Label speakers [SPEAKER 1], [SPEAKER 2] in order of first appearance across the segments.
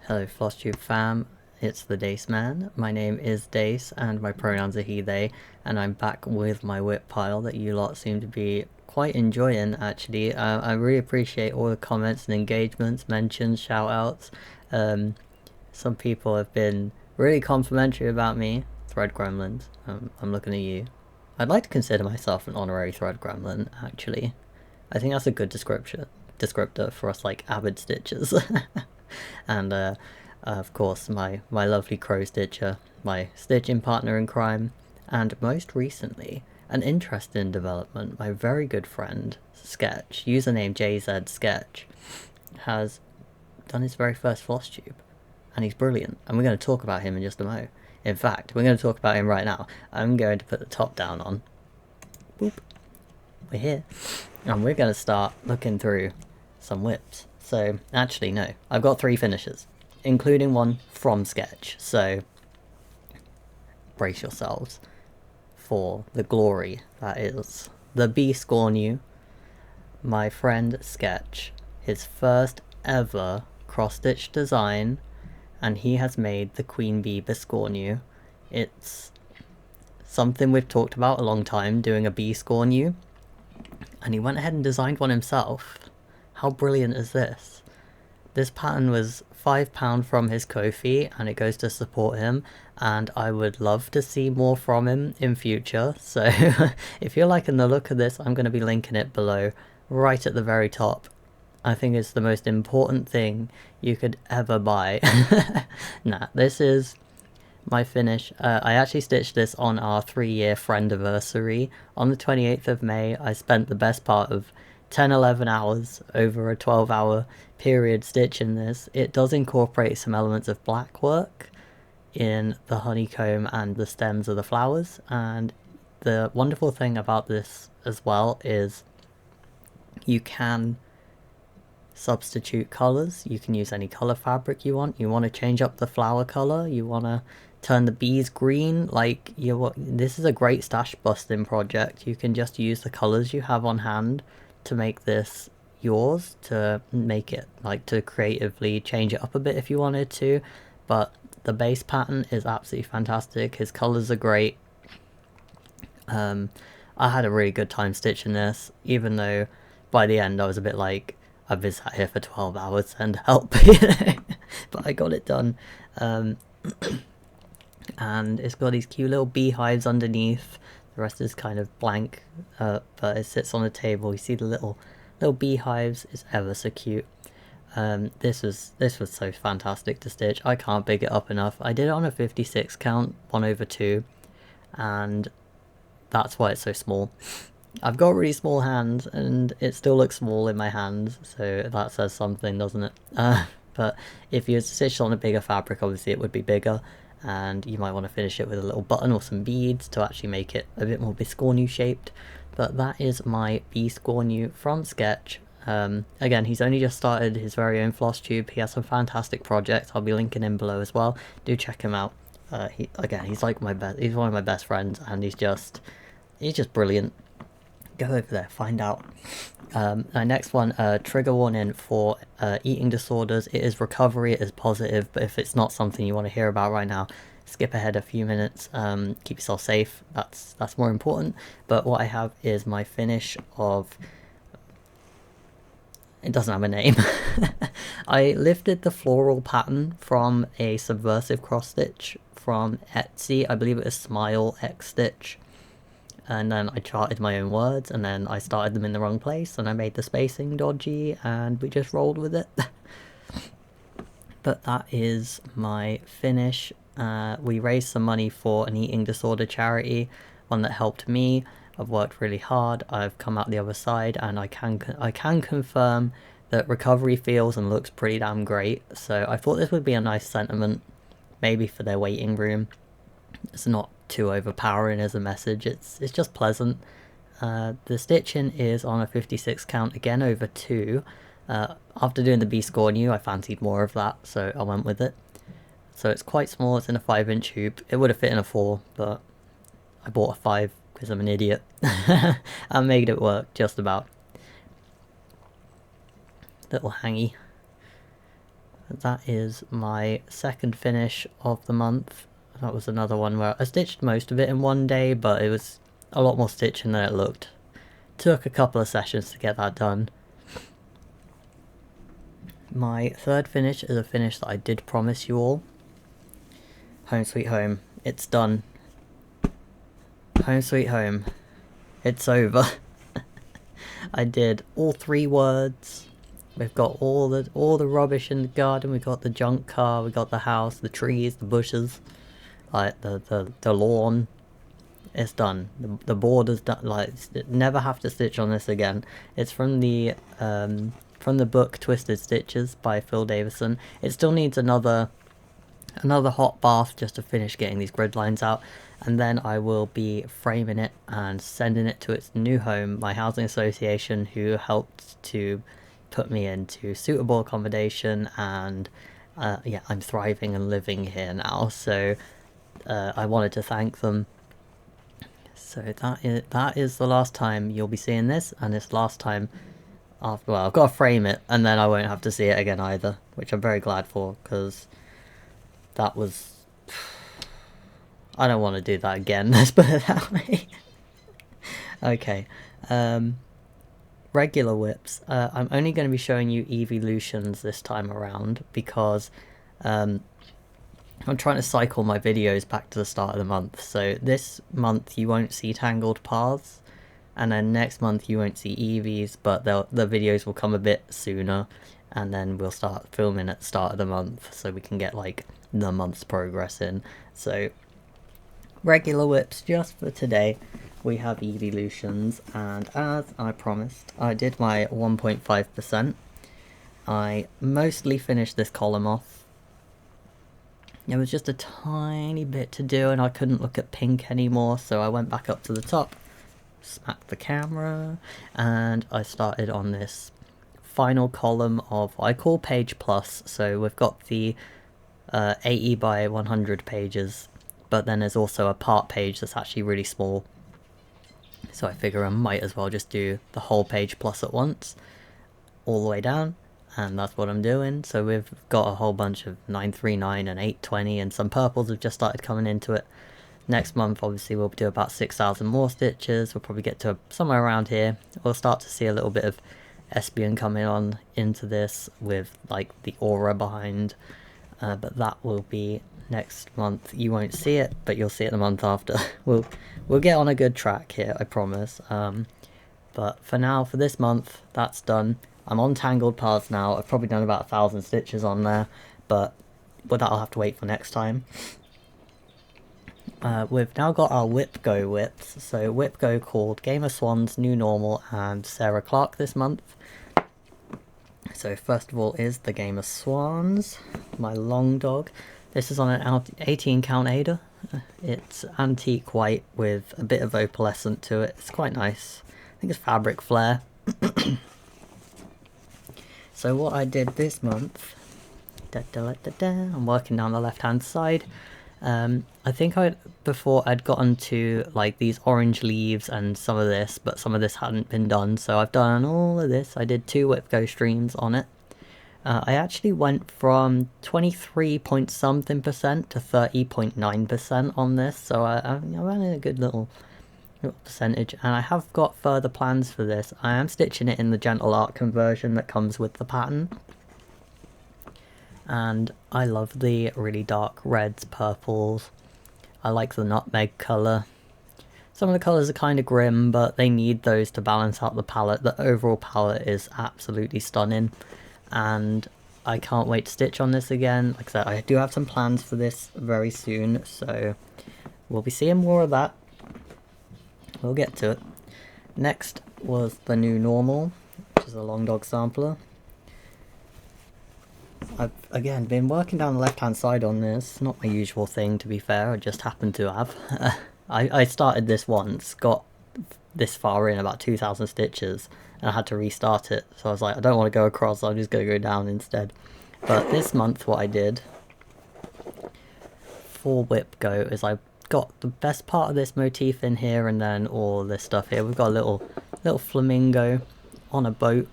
[SPEAKER 1] Hello Flosstube fam, it's the Dace Man. My name is Dace and my pronouns are he, they, and I'm back with my whip pile that you lot seem to be quite enjoying actually. I really appreciate all the comments and engagements, mentions, shout outs. Some people have been really complimentary about me. Thread Gremlins, I'm looking at you. I'd like to consider myself an honorary Thread Gremlin actually. I think that's a good descriptor for us like avid stitchers. And of course my lovely crow stitcher, my stitching partner in crime, and most recently an interesting development. My very good friend Sketch, username JZ Sketch, has done his very first Flosstube, and he's brilliant. And we're going to talk about him in just a mo. In fact, we're going to talk about him right now. I'm going to put the top down on. Boop. We're here, and we're going to start looking through some whips. So, actually, no. I've got 3 finishes, including one from Sketch. So, brace yourselves for the glory that is the Bee Scorn You. My friend Sketch, his first ever cross-stitch design, and he has made the Queen Bee Bescorn You. It's something we've talked about a long time, doing a Bee Scorn You, and he went ahead and designed one himself. How brilliant is this? This pattern was £5 from his Ko-fi and it goes to support him, and I would love to see more from him in future. So if you're liking the look of this, I'm going to be linking it below, right at the very top. I think it's the most important thing you could ever buy. Nah, this is my finish. I actually stitched this on our 3-year friendiversary. On the 28th of May, I spent the best part of 10-11 hours over a 12-hour period stitching this. It does incorporate some elements of black work in the honeycomb and the stems of the flowers, and the wonderful thing about this as well is you can substitute colors. You can use any color fabric you want. You want to change up the flower color, you want to turn the bees green, like this is a great stash busting project. You can just use the colors you have on hand to make this yours, to make it like to creatively change it up a bit if you wanted to, but the base pattern is absolutely fantastic. His colors are great. I had a really good time stitching this, even though by the end I was a bit like, I've been sat here for 12 hours and help, but I got it done. And it's got these cute little beehives underneath. The rest is kind of blank, but it sits on the table. You see the little beehives. It's ever so cute. This was so fantastic to stitch. I can't big it up enough. I did it on a 56 count, 1/2, and that's why it's so small. I've got really small hands, and it still looks small in my hands, so that says something, doesn't it? But if you stitched on a bigger fabric, obviously it would be bigger, and you might want to finish it with a little button or some beads to actually make it a bit more Biscornu shaped. But that is my Biscornu from Sketch. Again, he's only just started his very own Flosstube. He has some fantastic projects. I'll be linking him below as well. Do check him out. He's like he's one of my best friends, and he's just brilliant. Go over there, find out. Next one, trigger warning for eating disorders. It is recovery, it is positive, but if it's not something you want to hear about right now, skip ahead a few minutes. Keep yourself safe, that's more important. But what I have is my finish of, it doesn't have a name. I lifted the floral pattern from a subversive cross stitch from Etsy. I believe it was Smile X Stitch. And then I charted my own words, and then I started them in the wrong place, and I made the spacing dodgy, and we just rolled with it. But that is my finish. We raised some money for an eating disorder charity, one that helped me. I've worked really hard. I've come out the other side, and I can confirm that recovery feels and looks pretty damn great. So I thought this would be a nice sentiment, maybe for their waiting room. It's not too overpowering as a message, it's just pleasant. The stitching is on a 56 count, again over 2. After doing the Biscorn You, I fancied more of that, so I went with it. So it's quite small, it's in a 5-inch hoop. It would have fit in a 4, but I bought a 5 because I'm an idiot. I made it work, just about. Little hangy. that is my second finish of the month. That was another one where I stitched most of it in one day, but it was a lot more stitching than it looked. Took a couple of sessions to get that done. My third finish is a finish that I did promise you all. Home Sweet Home. It's done. Home Sweet Home. It's over. I did all 3 words. We've got all the rubbish in the garden. We got the junk car. We got the house, the trees, the bushes, like the lawn. It's done. The border's done. Like, never have to stitch on this again. It's from the book Twisted Stitches by Phil Davison. It still needs another hot bath just to finish getting these grid lines out, and then I will be framing it and sending it to its new home, my housing association, who helped to put me into suitable accommodation, and yeah, I'm thriving and living here now, so I wanted to thank them. So that is the last time you'll be seeing this, and it's last time after, well, I've got to frame it, and then I won't have to see it again either, which I'm very glad for, because that was... I don't want to do that again, let's put it that way. Okay, regular whips. I'm only going to be showing you evolutions this time around, because I'm trying to cycle my videos back to the start of the month. So this month you won't see Tangled Paths, and then next month you won't see Eevees, but the videos will come a bit sooner, and then we'll start filming at the start of the month so we can get like the month's progress in. So regular whips just for today. We have evolutions, and as I promised, I did my 1.5%. I mostly finished this column off. There was just a tiny bit to do, and I couldn't look at pink anymore, so I went back up to the top, smacked the camera, and I started on this final column of what I call page plus. So we've got the 80 by 100 pages, but then there's also a part page that's actually really small. So I figure I might as well just do the whole page plus at once, all the way down, and that's what I'm doing. So we've got a whole bunch of 939 and 820, and some purples have just started coming into it. Next month, obviously, we'll do about 6,000 more stitches. We'll probably get to somewhere around here. We'll start to see a little bit of Espion coming on into this with like the aura behind, but that will be next month. You won't see it, but you'll see it the month after. We'll get on a good track here, I promise. But for now, for this month, that's done. I'm on Tangled Paths now. I've probably done about 1,000 stitches on there, but that'll have to wait for next time. We've now got our Whip Go whips. So Whip Go called Game of Swans, New Normal, and Sarah Clark this month. So first of all is the Game of Swans, my long dog. This is on an 18 count Ada. It's antique white with a bit of opalescent to it. It's quite nice. I think it's fabric flare. So what I did this month, I'm working down the left hand side. I think before I'd gotten to like these orange leaves and some of this, but some of this hadn't been done, so I've done all of this. I did 2 Whip Go streams on it. I actually went from 23 point something percent to 30.9% on this, so I ran in a good little percentage, and I have got further plans for this. I am stitching it in the gentle art conversion that comes with the pattern. And I love the really dark reds, purples. I like the nutmeg colour. Some of the colours are kind of grim, but they need those to balance out the palette. The overall palette is absolutely stunning, and I can't wait to stitch on this again. Like I said, I do have some plans for this very soon, so we'll be seeing more of that. We'll get to it. Next was the New Normal, which is a long dog sampler. I've, again, been working down the left-hand side on this. Not my usual thing, to be fair. I just happened to have. I started this once, got this far in, about 2,000 stitches, and I had to restart it. So I was like, I don't want to go across, so I'm just going to go down instead. But this month, what I did for Whip Go is I got the best part of this motif in here, and then all this stuff here. We've got a little flamingo on a boat.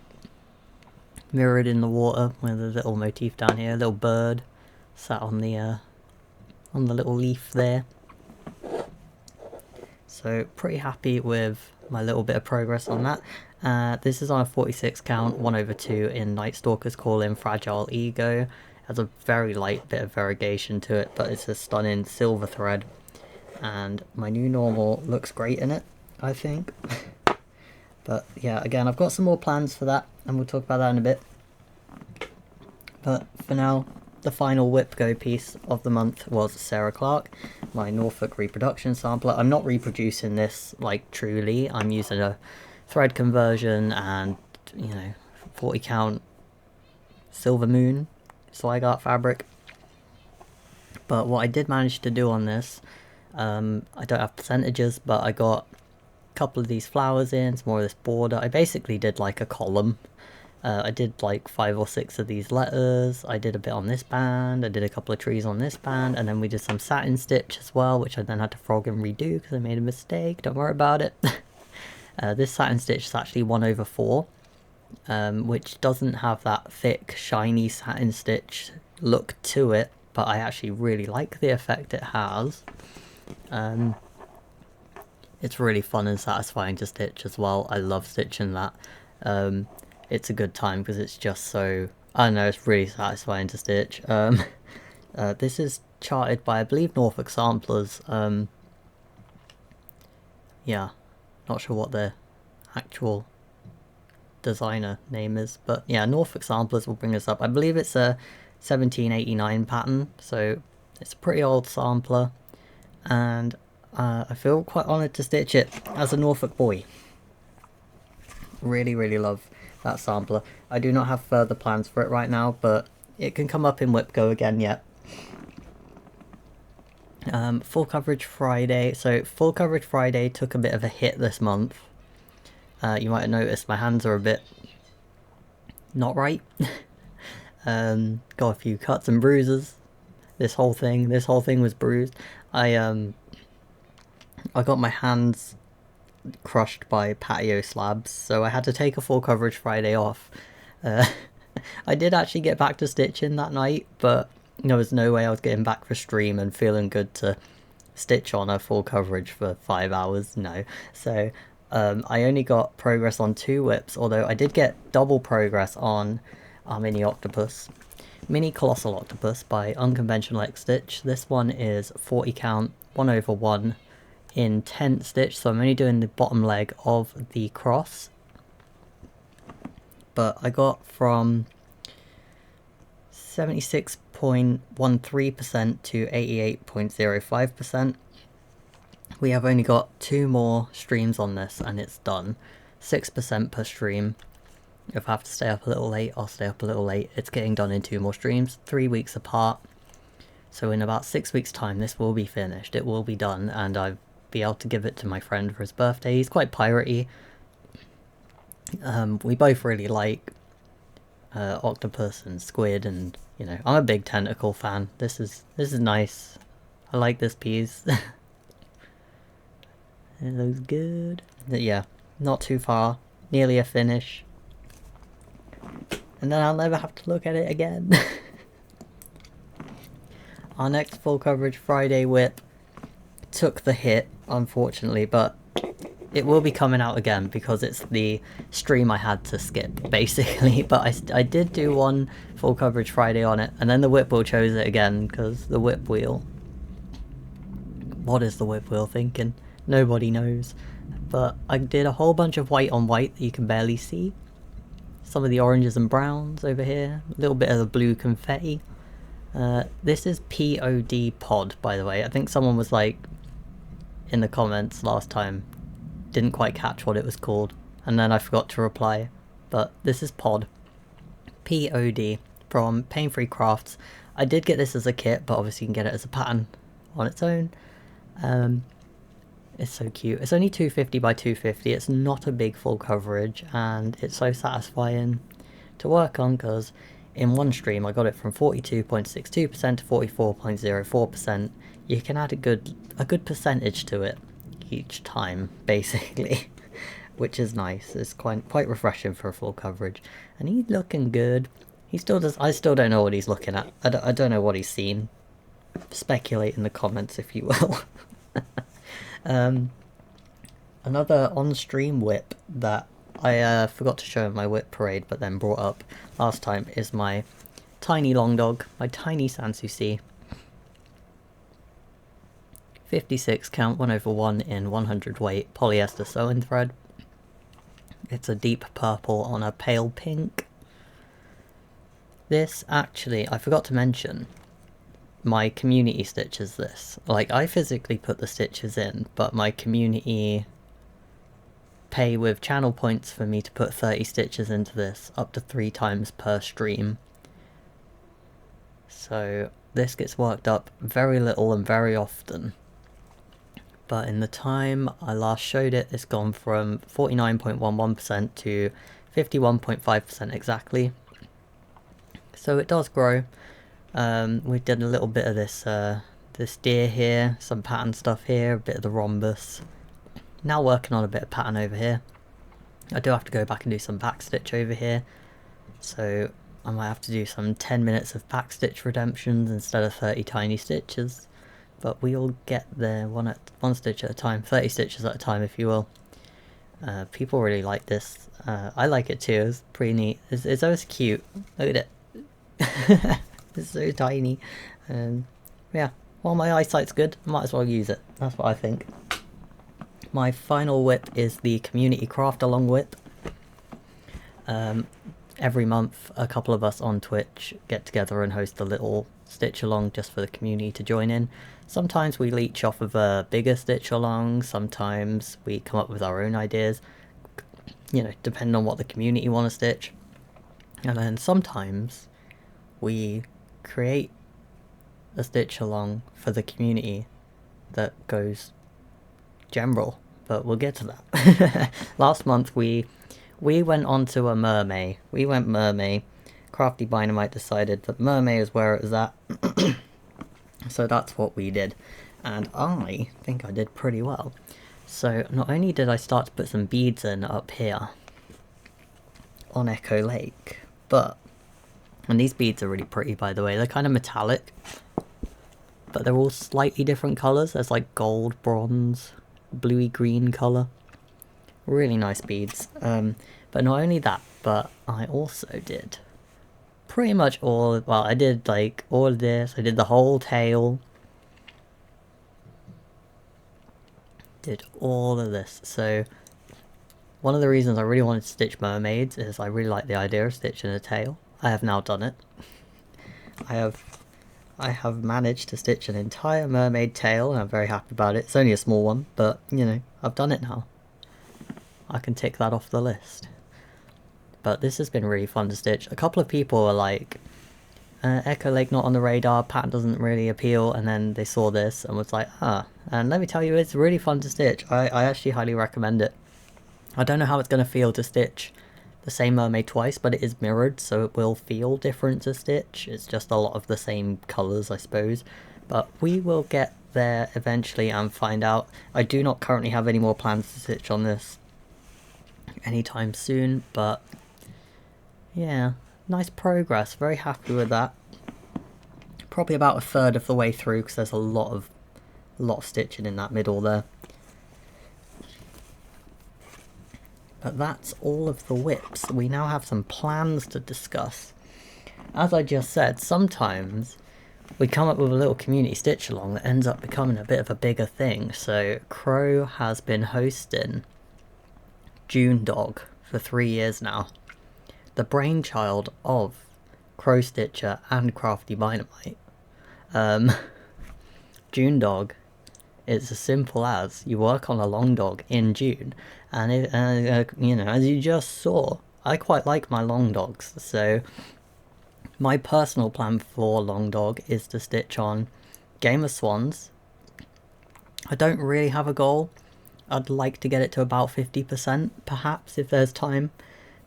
[SPEAKER 1] mirrored in the water with a little motif down here, a little bird sat on the little leaf there. So pretty happy with my little bit of progress on that. This is on a 46 count, 1/2 in Night Stalker's Call in Fragile Ego. Has a very light bit of variegation to it, but it's a stunning silver thread. And my new normal looks great in it, I think. But yeah, again, I've got some more plans for that, and we'll talk about that in a bit. But for now, the final whip go piece of the month was Sarah Clark, my Norfolk reproduction sampler. I'm not reproducing this like truly. I'm using a thread conversion and, you know, 40 count Silver Moon slag art fabric. But what I did manage to do on this, I don't have percentages, but I got a couple of these flowers in, some more of this border. I basically did like a column. I did like 5 or 6 of these letters. I did a bit on this band. I did a couple of trees on this band, and then we did some satin stitch as well, which I then had to frog and redo because I made a mistake. Don't worry about it. This satin stitch is actually 1/4, which doesn't have that thick, shiny satin stitch look to it, but I actually really like the effect it has. It's really fun and satisfying to stitch as well. I love stitching that. It's a good time because it's just so, I don't know, it's really satisfying to stitch. This is charted by, I believe, Norfolk Samplers. Yeah, not sure what their actual designer name is, but yeah, Norfolk Samplers will bring us up. I believe it's a 1789 pattern, so it's a pretty old sampler, and I feel quite honoured to stitch it as a Norfolk boy. Really love that sampler. I do not have further plans for it right now, but it can come up in Whip Go again yet. Full Coverage Friday. So Full Coverage Friday took a bit of a hit this month. You might have noticed my hands are a bit not right. Got a few cuts and bruises. This whole thing was bruised. I got my hands crushed by patio slabs, so I had to take a Full Coverage Friday off. I did actually get back to stitching that night, but there was no way I was getting back for stream and feeling good to stitch on a full coverage for 5 hours, no. So I only got progress on 2 whips, although I did get double progress on our mini octopus. Mini Colossal Octopus by Unconventional X Stitch. This one is 40 count, 1/1 in tent stitch, so I'm only doing the bottom leg of the cross. But I got from 76.13% to 88.05%. We have only got 2 more streams on this and it's done. 6% per stream. If I have to stay up a little late, I'll stay up a little late. It's getting done in 2 more streams, 3 weeks apart. So in about 6 weeks time this will be finished, it will be done, and I'll be able to give it to my friend for his birthday. He's quite piratey. We both really like octopus and squid, and you know, I'm a big tentacle fan. This is nice. I like this piece. It looks good. Yeah, not too far. Nearly a finish. And then I'll never have to look at it again. Our next Full Coverage Friday whip took the hit, unfortunately, but it will be coming out again because it's the stream I had to skip, basically. But I did do one Full Coverage Friday on it, and then the whip wheel chose it again because the whip wheel. What is the whip wheel thinking? Nobody knows. But I did a whole bunch of white on white that you can barely see. Some of the oranges and browns over here. A little bit of the blue confetti. This is POD Pod, by the way. I think someone was like in the comments last time, didn't quite catch what it was called, and then I forgot to reply. But this is Pod. POD from Pain Free Crafts. I did get this as a kit, but obviously you can get it as a pattern on its own. It's so cute. It's only 250 by 250. It's not a big full coverage, and it's so satisfying to work on because in one stream I got it from 42.62% to 44.04%. You can add a good percentage to it each time, basically. which is nice. It's quite refreshing for full coverage. And he's looking good. He still does. I still don't know what he's looking at. I don't know what he's seen. Speculate in the comments if you will. Another on-stream whip that I forgot to show in my whip parade but then brought up last time is my tiny long dog, my tiny Sanssouci. 56 count, 1/1 in 100 weight polyester sewing thread. It's a deep purple on a pale pink. This actually, I forgot to mention, my community stitches this. Like, I physically put the stitches in, but my community pay with channel points for me to put 30 stitches into this, up to 3 times per stream. So this gets worked up very little and very often. But in the time I last showed it, it's gone from 49.11% to 51.5% exactly. So it does grow. We did a little bit of this deer here, some pattern stuff here, a bit of the rhombus. Now working on a bit of pattern over here. I do have to go back and do some backstitch over here. So I might have to do some 10 minutes of backstitch redemptions instead of 30 tiny stitches. But we'll get there one stitch at a time, 30 stitches at a time if you will. People really like this. I like it too, it's pretty neat. It's always cute. Look at it. It's so tiny. Yeah, while my eyesight's good, I might as well use it. That's what I think. My final whip is the community craft along whip. Every month a couple of us on Twitch get together and host a little stitch along just for the community to join in. Sometimes we leech off of a bigger stitch along, sometimes we come up with our own ideas, you know, depending on what the community want to stitch. And then sometimes we create a stitch along for the community that goes general, but we'll get to that. Last month we went on to a mermaid. We went mermaid. Crafty Dynamite decided that mermaid is where it was at. So that's what we did. And I think I did pretty well. So not only did I start to put some beads in up here on Echo Lake, but, and these beads are really pretty by the way, they're kind of metallic, but they're all slightly different colours. There's like gold, bronze, bluey green colour. Really nice beads. But not only that, but I also did pretty much all, well, I did like all of this, I did the whole tail, did all of this. So one of the reasons I really wanted to stitch mermaids is I really like the idea of stitching a tail. I have now done it. I have managed to stitch an entire mermaid tail and I'm very happy about it. It's only a small one, but you know, I've done it now. I can tick that off the list. But this has been really fun to stitch. A couple of people were like, Echo Lake not on the radar, pattern doesn't really appeal, and then they saw this and was like, and let me tell you, it's really fun to stitch. I actually highly recommend it. I don't know how it's going to feel to stitch the same mermaid twice, but it is mirrored, so it will feel different to stitch. It's just a lot of the same colours, I suppose. But we will get there eventually and find out. I do not currently have any more plans to stitch on this anytime soon, but yeah, nice progress, very happy with that. Probably about a third of the way through because there's a lot of stitching in that middle there. But that's all of the whips. We now have some plans to discuss. As I just said, sometimes we come up with a little community stitch along that ends up becoming a bit of a bigger thing. So Crow has been hosting Junedog for 3 years now. The brainchild of Crow Stitcher and Crafty Dynamite. Junedog is as simple as you work on a long dog in June, and you know, as you just saw, I quite like my long dogs. So my personal plan for long dog is to stitch on Game of Swans. I don't really have a goal. I'd like to get it to about 50%, perhaps, if there's time.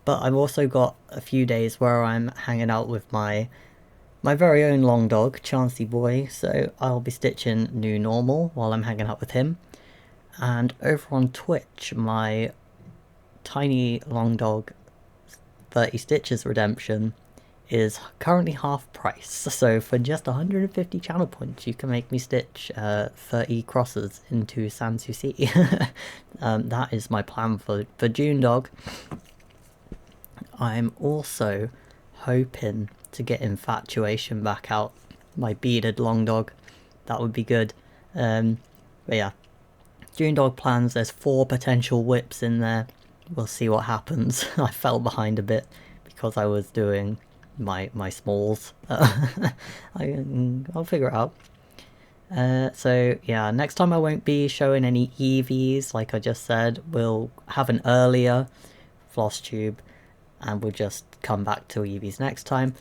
[SPEAKER 1] But I've also got a few days where I'm hanging out with my very own long dog, Chancey Boy, so I'll be stitching New Normal while I'm hanging out with him. And over on Twitch, my tiny long dog 30 stitches redemption is currently half price, so for just 150 channel points you can make me stitch 30 crosses into Sanssouci. That is my plan for Junedog. I'm also hoping to get Infatuation back out, my beaded long dog. That would be good. But yeah, Junedog plans, there's 4 potential whips in there. We'll see what happens. I fell behind a bit because I was doing my smalls. I'll figure it out. So yeah, next time I won't be showing any EVs like I just said. We'll have an earlier Flosstube and we'll just come back to EVs next time.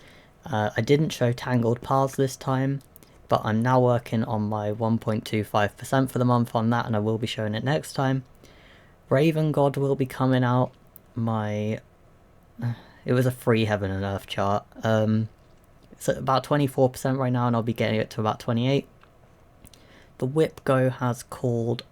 [SPEAKER 1] I didn't show Tangled Paths this time, but I'm now working on my 1.25% for the month on that, and I will be showing it next time. Raven God will be coming out. It was a free Heaven and Earth chart. It's at about 24% right now, and I'll be getting it to about 28%. The Whip Go has called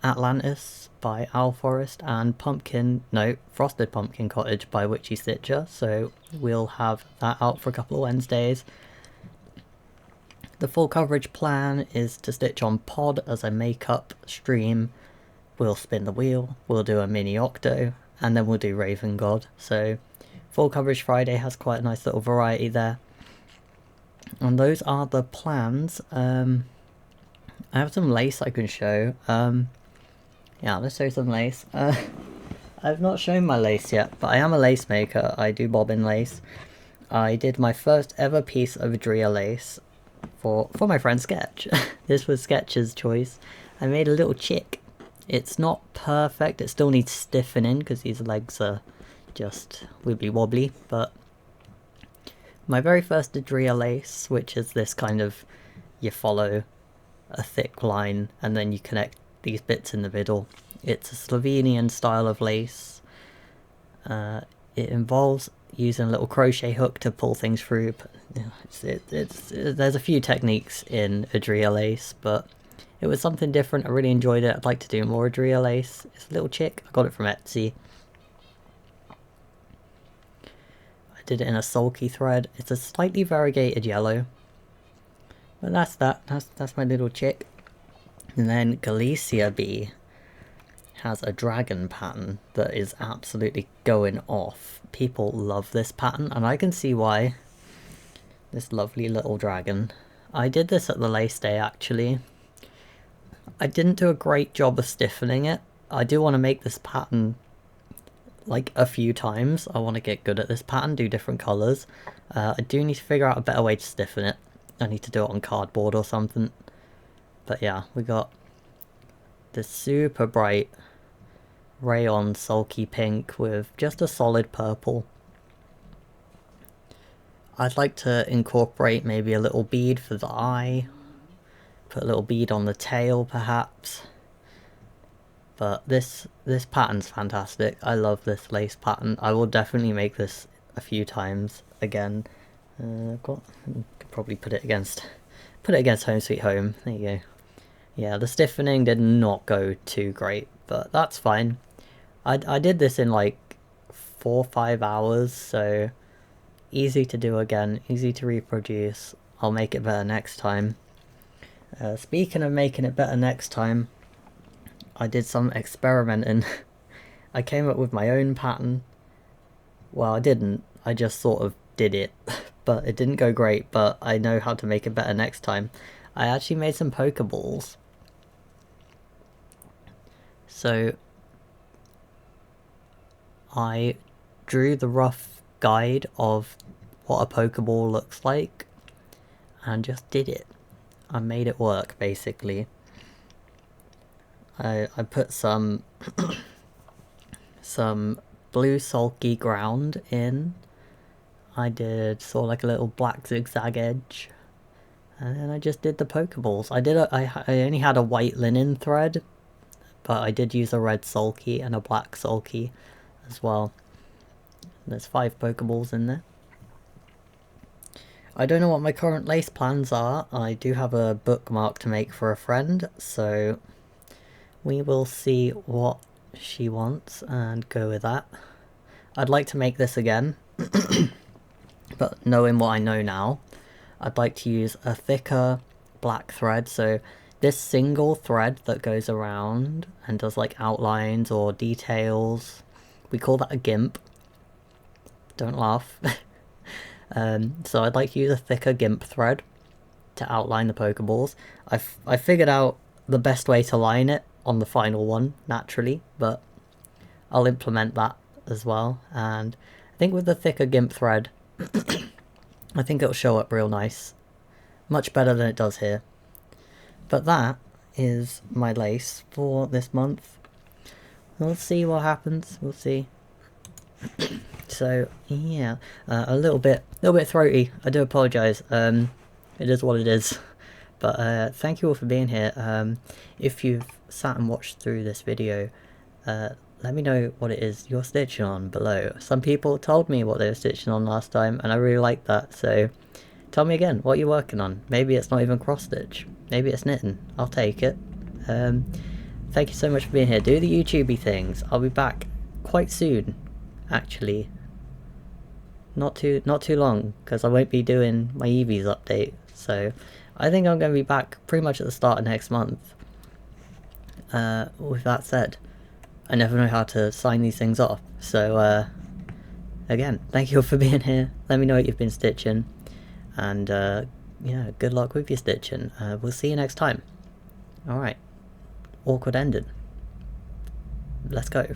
[SPEAKER 1] Atlantis by Owl Forest and Frosted Pumpkin Cottage by Witchy Stitcher, so we'll have that out for a couple of Wednesdays. The full coverage plan is to stitch on Pod as a makeup stream. We'll spin the wheel, we'll do a mini octo, and then we'll do Raven God. So full coverage Friday has quite a nice little variety there. And those are the plans. I have some lace I can show. Yeah, let's show some lace. I've not shown my lace yet, but I am a lace maker. I do bobbin lace. I did my first ever piece of Adria lace for my friend Sketch. This was Sketch's choice. I made a little chick. It's not perfect, it still needs stiffening because these legs are just wibbly wobbly, but my very first Adria lace, which is this kind of, you follow a thick line and then you connect these bits in the middle. It's a Slovenian style of lace. It involves using a little crochet hook to pull things through. There's a few techniques in Adria lace, but it was something different. I really enjoyed it. I'd like to do more Adria lace. It's a little chick. I got it from Etsy. I did it in a sulky thread. It's a slightly variegated yellow. But that's that. That's my little chick. And then Galicia Bee has a dragon pattern that is absolutely going off. People love this pattern, and I can see why. This lovely little dragon. I did this at the lace day actually. I didn't do a great job of stiffening it. I do want to make this pattern like a few times. I want to get good at this pattern, do different colours. I do need to figure out a better way to stiffen it. I need to do it on cardboard or something. But yeah, we got this super bright rayon sulky pink with just a solid purple. I'd like to incorporate maybe a little bead for the eye. Put a little bead on the tail perhaps. But this pattern's fantastic. I love this lace pattern. I will definitely make this a few times again. Could probably put it against Home Sweet Home. There you go. Yeah, the stiffening did not go too great, but that's fine. I did this in like 4 or 5 hours, so easy to do again, easy to reproduce. I'll make it better next time. Speaking of making it better next time, I did some experimenting. I came up with my own pattern. Well, I didn't. I just sort of did it. But it didn't go great, but I know how to make it better next time. I actually made some Pokeballs. So I drew the rough guide of what a Pokeball looks like and just did it. I made it work basically. I put some blue sulky ground in. I did sort of like a little black zigzag edge, and then I just did the Pokeballs. I only had a white linen thread, but I did use a red sulky and a black sulky as well. There's 5 Pokeballs in there. I don't know what my current lace plans are. I do have a bookmark to make for a friend, so we will see what she wants and go with that. I'd like to make this again, but knowing what I know now, I'd like to use a thicker black thread. So this single thread that goes around and does like outlines or details, we call that a GIMP. Don't laugh. So I'd like to use a thicker GIMP thread to outline the Pokeballs. I figured out the best way to line it on the final one, naturally, but I'll implement that as well. And I think with the thicker GIMP thread, I think it'll show up real nice. Much better than it does here. But that is my lace for this month. We'll see what happens, we'll see. So yeah, a little bit throaty. I do apologise. It is what it is. But thank you all for being here. If you've sat and watched through this video, let me know what it is you're stitching on below. Some people told me what they were stitching on last time, and I really liked that. So tell me again what you're working on. Maybe it's not even cross stitch. Maybe it's knitting. I'll take it. Thank you so much for being here. Do the YouTubey things. I'll be back quite soon, actually. Not too long, because I won't be doing my Eevees update. So I think I'm going to be back pretty much at the start of next month. With that said, I never know how to sign these things off. So again, thank you all for being here. Let me know what you've been stitching. And yeah, good luck with your stitching. We'll see you next time. Alright. Awkward ending. Let's go.